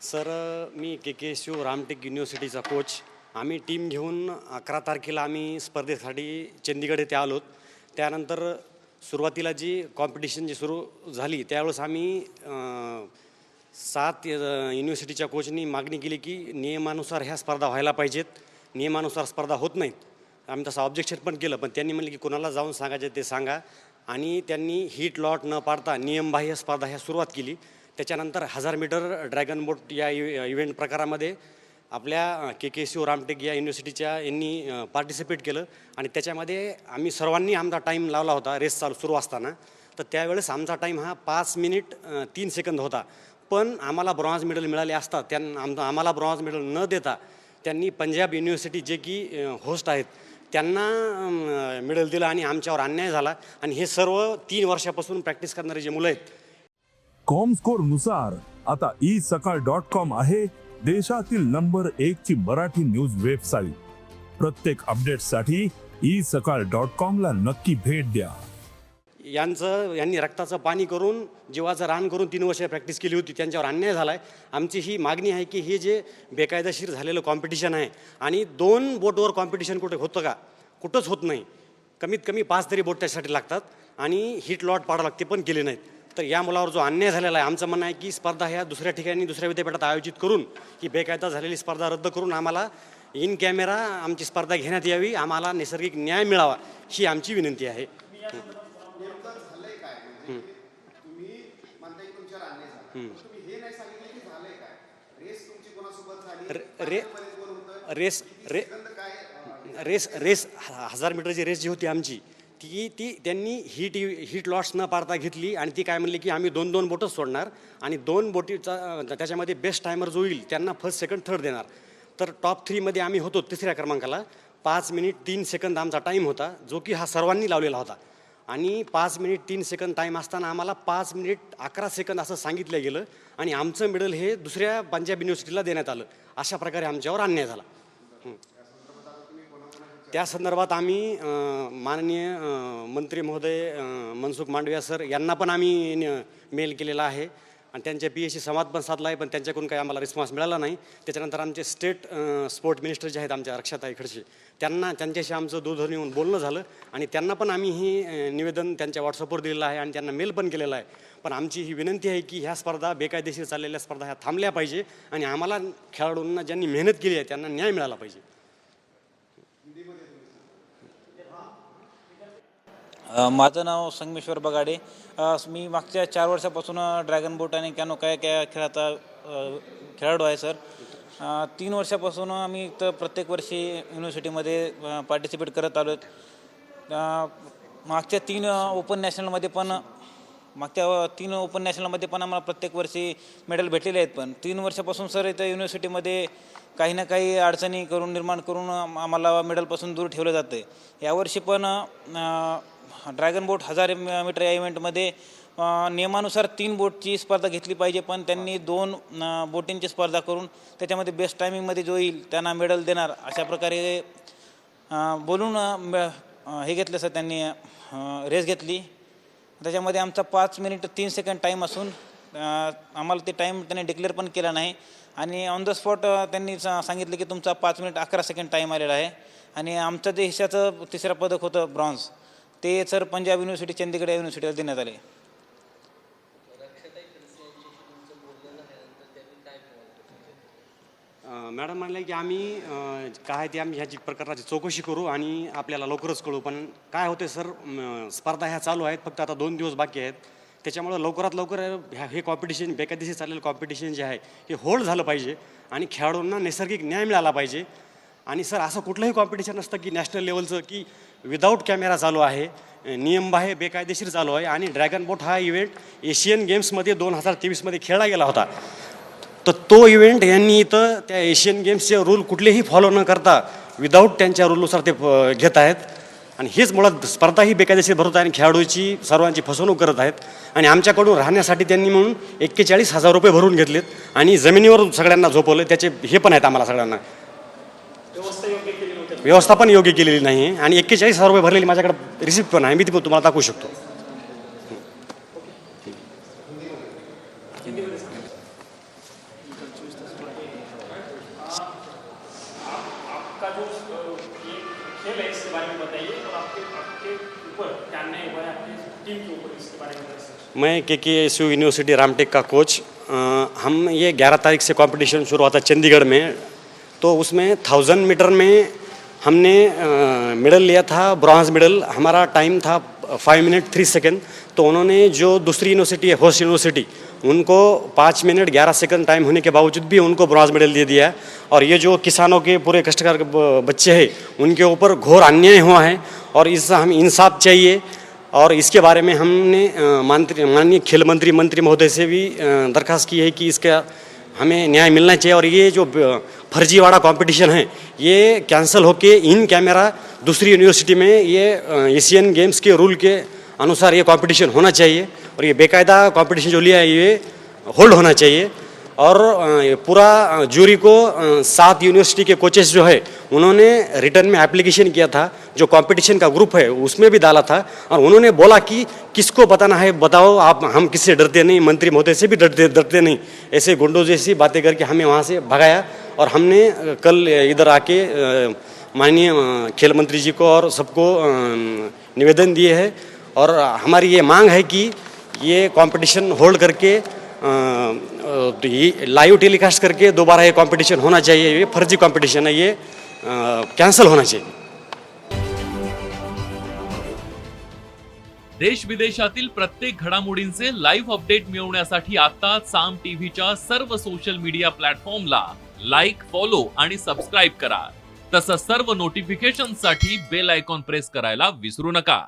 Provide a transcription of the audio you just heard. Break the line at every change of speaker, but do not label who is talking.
Sir मी KKSU Ramtek युनिव्हर्सिटीचा coach. आम्ही team घेऊन 11 तारखेला आम्ही स्पर्धेसाठी चंदीगड येथे आलोत. त्यानंतर सुरुवातीला जी कॉम्पिटिशन जी सुरू झाली त्यावेळेस आम्ही 7 युनिव्हर्सिटीच्या कोचनी मागणी केली की नियमानुसार ह्या स्पर्धा व्हायला पाहिजेत, नियमानुसार स्पर्धा होत नाहीत. आम्ही तसं ऑब्जेक्शन पण केलं, पण त्यांनी म्हणले की कोणाला जाऊन सांगायचं ते सांगा. आणि त्यांनी हीट लॉट न पाडता नियमबाह्य स्पर्धा ह्या सुरुवात केली. त्याच्यानंतर 1000 मीटर ड्रॅगन बोट या इव्हेंट प्रकारामध्ये आपल्या KKSU रामटेक या युनिव्हर्सिटीच्या यांनी पार्टिसिपेट केलं आणि त्याच्यामध्ये आम्ही सर्वांनी आमचा टाईम लावला होता रेस सुरू असताना. तर त्यावेळेस आमचा टाईम हा 5 मिनिट 3 सेकंद होता. पण आम्हाला ब्रॉन्झ मेडल मिळाले असता आम्हाला ब्रॉन्झ मेडल न देता त्यांनी पंजाब युनिव्हर्सिटी जे की होस्ट आहेत त्यांना मेडल दिलं आणि आमच्यावर अन्याय झाला. आणि हे सर्व 3 वर्षापासून प्रॅक्टिस करणारे जे मुलं आहेत.
कॉमस्कोर आता isakal.com आहे देशातील नंबर 1 ची मराठी न्यूज वेबसाईट. प्रत्येक अपडेटसाठी isakal.com ला नक्की भेट द्या.
यांनी रक्ताचं पाणी करून जीवाचं रान करून 3 वर्ष प्रॅक्टिस केली होती, त्यांच्यावर अन्याय झाला आहे. आमची ही मागणी आहे की हे जे बेकायदेशीर झालेलं कॉम्पिटिशन आहे आणि 2 बोटवर कॉम्पिटिशन कुठे होतं का? कुठंच होत नाही. कमीत कमी 5 तरी बोट त्यासाठी लागतात आणि हिट लॉट पाडावं लागते, पण केले नाहीत. तर या मुलावर जो अन्याय झालेला आहे, आमचं म्हणणं आहे की स्पर्धा ह्या दुसऱ्या ठिकाणी दुसऱ्या विद्यापीठात आयोजित करून ही बेकायदा झालेली स्पर्धा रद्द करून आम्हाला इन कॅमेरा आमची स्पर्धा घेण्यात यावी, आम्हाला नैसर्गिक न्याय मिळावा ही आमची विनंती आहे. रेस 1000 मीटरची रेस जी होती आमची ती त्यांनी हीट लॉट्स न पाडता घेतली आणि ती काय म्हणली की आम्ही 2 बोटच सोडणार आणि 2 बोटीचा त्याच्यामध्ये बेस्ट टायमर जो होईल त्यांना फर्स्ट सेकंड थर्ड देणार. तर टॉप 3 मध्ये आम्ही होतो 3ऱ्या क्रमांकाला. 5 मिनिट 3 सेकंद आमचा टाईम होता, जो की हा सर्वांनी लावलेला होता. आणि 5 मिनिट 3 सेकंद टाईम असताना आम्हाला 5 मिनिट 11 सेकंद असं सांगितलं गेलं आणि आमचं मेडल हे दुसऱ्या पंजाब युनिव्हर्सिटीला देण्यात आलं. अशा प्रकारे आमच्यावर अन्याय झाला. त्या संदर्भात आम्ही माननीय मंत्री महोदय मनसुख मांडविया सर यांना पण आम्ही मेल केलेला आहे आणि त्यांच्या PAशी संवाद पण साधला आहे, पण त्यांच्याकडून काही आम्हाला रिस्पॉन्स मिळाला नाही. त्याच्यानंतर आमचे स्टेट स्पोर्ट मिनिस्टर जे आहेत आमच्या रक्षाताई खडसे त्यांच्याशी आमचं दूरध्वनी येऊन बोलणं झालं आणि त्यांना पण आम्ही ही निवेदन त्यांच्या व्हॉट्सअपवर दिलेलं आहे आणि त्यांना मेल पण केलेला आहे. पण आमची ही विनंती आहे की ह्या स्पर्धा बेकायदेशीर चाललेल्या स्पर्धा ह्या थांबल्या पाहिजे आणि आम्हाला खेळाडूंना ज्यांनी मेहनत केली आहे त्यांना न्याय मिळाला पाहिजे.
माझं नाव संगमेश्वर बगाडे. मी मागच्या 4 वर्षापासून ड्रॅगन बोट आणि कॅनो कायाक या खेळाचा खेळाडू आहे सर. 3 वर्षापासून आम्ही तर प्रत्येक वर्षी युनिव्हर्सिटीमध्ये पार्टिसिपेट करत आलो. मागच्या 3 ओपन नॅशनलमध्ये पण आम्हाला प्रत्येक वर्षी मेडल भेटलेले आहेत. पण 3 वर्षापासून सर इथं युनिव्हर्सिटीमध्ये काही ना काही अडचणी निर्माण करून आम्हाला मेडलपासून दूर ठेवलं जातं. यावर्षी पण ड्रॅगन बोट 1000 मीटर या इव्हेंटमध्ये नियमानुसार 3 बोटची स्पर्धा घेतली पाहिजे, पण त्यांनी 2 बोटींची स्पर्धा करून त्याच्यामध्ये बेस्ट टायमिंगमध्ये जो येईल त्यांना मेडल देणार अशा प्रकारे बोलून हे घेतलं सर. त्यांनी रेस घेतली. त्याच्यामध्ये आमचा 5 मिनिट 3 सेकंड टाईम असून आम्हाला ते टाईम त्यांनी डिक्लेअर पण केला नाही आणि ऑन द स्पॉट त्यांनी सांगितलं की तुमचा 5 मिनिट 11 सेकंड टाईम आलेला आहे. आणि आमचं जे हिशाचं 3रं पदक होतं ब्रॉन्झ, ते सर पंजाब युनिव्हर्सिटी चंदीगड या युनिव्हर्सिटीला देण्यात आले.
मॅडम म्हणले की आम्ही काय ते आम्ही ह्याची प्रकाराची चौकशी करू आणि आपल्याला लवकरच कळू. पण काय होते सर, स्पर्धा ह्या चालू आहेत, फक्त आता 2 दिवस बाकी आहेत. त्याच्यामुळं लवकरात लवकर हे कॉम्पिटिशन बेकायदेशीर चाललेलं कॉम्पिटिशन जे आहे हे होल्ड झालं पाहिजे आणि खेळाडूंना नैसर्गिक न्याय मिळाला पाहिजे. आणि सर असं कुठलंही कॉम्पिटिशन नसतं की नॅशनल लेवलचं की विदाऊट कॅमेरा चालू आहे, नियमबाह्य बेकायदेशीर चालू आहे. आणि ड्रॅगन बोट हा इव्हेंट एशियन गेम्समध्ये 2023मध्ये खेळला गेला होता. तर तो इव्हेंट यांनी इथं त्या एशियन गेम्सचे रूल कुठलेही फॉलो न करता विदाऊट त्यांच्या रूलनुसार ते घेत आहेत आणि हेच मुळात स्पर्धा ही बेकायदेशीर भरवत आहे आणि खेळाडूची सर्वांची फसवणूक करत आहेत. आणि आमच्याकडून राहण्यासाठी त्यांनी म्हणून 41,000 रुपये भरून घेतलेत आणि जमिनीवर सगळ्यांना झोपवलं. त्याचे हे पण आहेत आम्हाला सगळ्यांना. व्यवस्था पण योग्य केलेली नाही आणि 41,000 रुपये भरलेली माझ्याकडे रिसिप्ट पण आहे, मी ती पण तुम्हाला दाखवू शकतो.
बारे में बताइए और आपके ऊपर क्या अन्याय हुआ है आपकी टीम के ऊपर, इसके बारे में बताइए।
मैं KKSU यूनिवर्सिटी रामटेक का कोच। हम ये 11 तारीख से कंपटीशन शुरू हुआ था चंडीगढ़ में, तो उसमें 1000 मीटर में हमने मेडल लिया था, ब्रॉन्ज मेडल। हमारा टाइम था 5 मिनट 3 सेकंड। तो उन्होंने जो दूसरी यूनिवर्सिटी है होस्ट यूनिवर्सिटी, उनको 5 मिनट 11 सेकंड टाइम होने के बावजूद भी उनको ब्रॉन्ज मेडल दे दिया है। और ये जो किसानों के पूरे कष्टकार बच्चे हैं उनके ऊपर घोर अन्याय हुआ है और इससे हम इंसाफ चाहिए। और इसके बारे में हमने माननीय खेल मंत्री महोदय से भी दरख्वास्त की है कि इसका हमें न्याय मिलना चाहिए। और ये जो फर्जीवाड़ा कंपटीशन है ये कैंसिल होके इन कैमरा दूसरी यूनिवर्सिटी में ये एशियन गेम्स के रूल के अनुसार ये कंपटीशन होना चाहिए और ये बेकायदा कंपटीशन जो लिया है ये होल्ड होना चाहिए। और पूरा जूरी को 7 यूनिवर्सिटी के कोचेस जो है उन्होंने रिटर्न में एप्लीकेशन किया था, जो कंपटीशन का ग्रुप है उसमें भी डाला था और उन्होंने बोला कि किसको बताना है बताओ आप, हम किससे डरते नहीं, मंत्री महोदय से भी डरते नहीं। ऐसे गुंडों जैसी बातें करके हमें वहाँ से भगाया और हमने कल इधर आके माननीय खेल मंत्री जी को और सबको निवेदन दिए है और हमारी ये मांग है कि ये कंपटीशन होल्ड करके लाइव टेलीकास्ट करके दोबारा ये कंपटीशन होना चाहिए। ये फर्जी कंपटीशन है, ये कैंसिल होना चाहिए।
देश विदेशातील प्रत्येक घडामोडींचे लाईव्ह अपडेट मिळवण्यासाठी आता साम टीव्हीच्या सर्व सोशल मीडिया प्लॅटफॉर्मला लाईक, फॉलो आणि सबस्क्राईब करा। तसंच सर्व नोटिफिकेशनसाठी बेल आयकॉन प्रेस करायला विसरू नका।